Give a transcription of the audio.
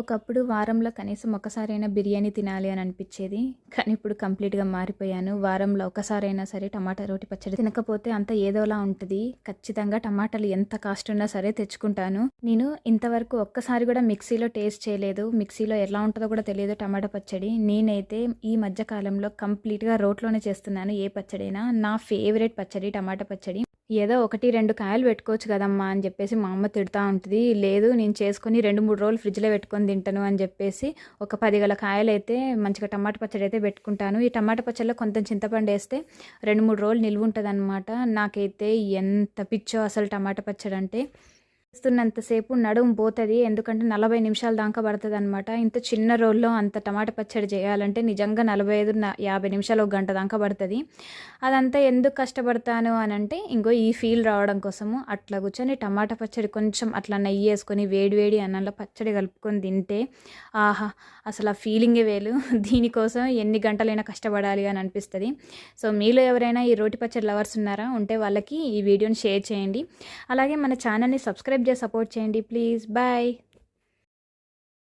ఒకప్పుడు వారంలో కనీసం ఒక్కసారైనా బిర్యానీ తినాలి అని అనిపించేది. కానీ ఇప్పుడు కంప్లీట్‌గా మారిపోయాను. వారంలో ఒక్కసారైనా సరే టమాటా రోటి పచ్చడి తినకపోతే అంతా ఏదోలా ఉంటది. ఖచ్చితంగా టమాటాలు ఎంత కాస్ట్ ఉన్నా సరే తెచ్చుకుంటాను. నేను ఇంతవరకు ఒక్కసారి కూడా మిక్సీలో టేస్ట్ చేయలేదు. మిక్సీలో ఎలా ఉంటదో కూడా తెలియదు టమాటా పచ్చడి. నేనైతే ఈ మధ్య కాలంలో కంప్లీట్‌గా రోట్లోనే చేస్తున్నాను ఏ పచ్చడైనా. నా ఫేవరెట్ పచ్చడి టమాటా పచ్చడి. ఏదో 1, 2 కాయలు పెట్టుకోవచ్చు కదమ్మా అని చెప్పేసి మా అమ్మ తిడతా ఉంటుంది. లేదు నేను చేసుకొని 2, 3 రోజులు ఫ్రిడ్జ్‌లో పెట్టుకొని తింటాను అని చెప్పేసి ఒక 10 గల కాయలైతే మంచిగా టమాటా పచ్చడి అయితే పెట్టుకుంటాను. ఈ టమాటా పచ్చడిలో కొంచెం చింతపండు వేస్తే 2, 3 రోజులు నిల్వ ఉంటదనమాట. నాకైతే ఎంత పిచ్చో అసలు టమాటా పచ్చడి అంటే. చేస్తున్నంతసేపు నడుము పోతది. ఎందుకంటే 40 నిమిషాల దాకా పడతదనమాట. ఇంత చిన్న రోల్లో అంత టమాటా పచ్చడి చేయాలంటే నిజంగా 45, 50 నిమిషాలు, ఒక గంట దాకా పడతది. అదంతా ఎందుకు కష్టపడతాను అనంటే ఇంగో ఈ ఫీల్ రావడం కోసము. అట్లా కూర్చొని టమాటా పచ్చడి కొంచెం అట్లా నెయ్యేసుకొని వేడి వేడి అన్నంలో పచ్చడి కలుపుకొని తింటే ఆహా! అసలు ఆ ఫీలింగే వేలు. దీనికోసం ఎన్ని గంటలైనా కష్టపడాలి అని అనిపిస్తది. సో మీలో ఎవరైనా ఈ రోటి పచ్చడి లవర్స్ ఉన్నారా? ఉంటే వాళ్ళకి ఈ వీడియోని షేర్ చేయండి. అలాగే మన ఛానల్‌ని సబ్స్క్రైబ్ చేసి సపోర్ట్ చేయండి ప్లీజ్. బాయ్.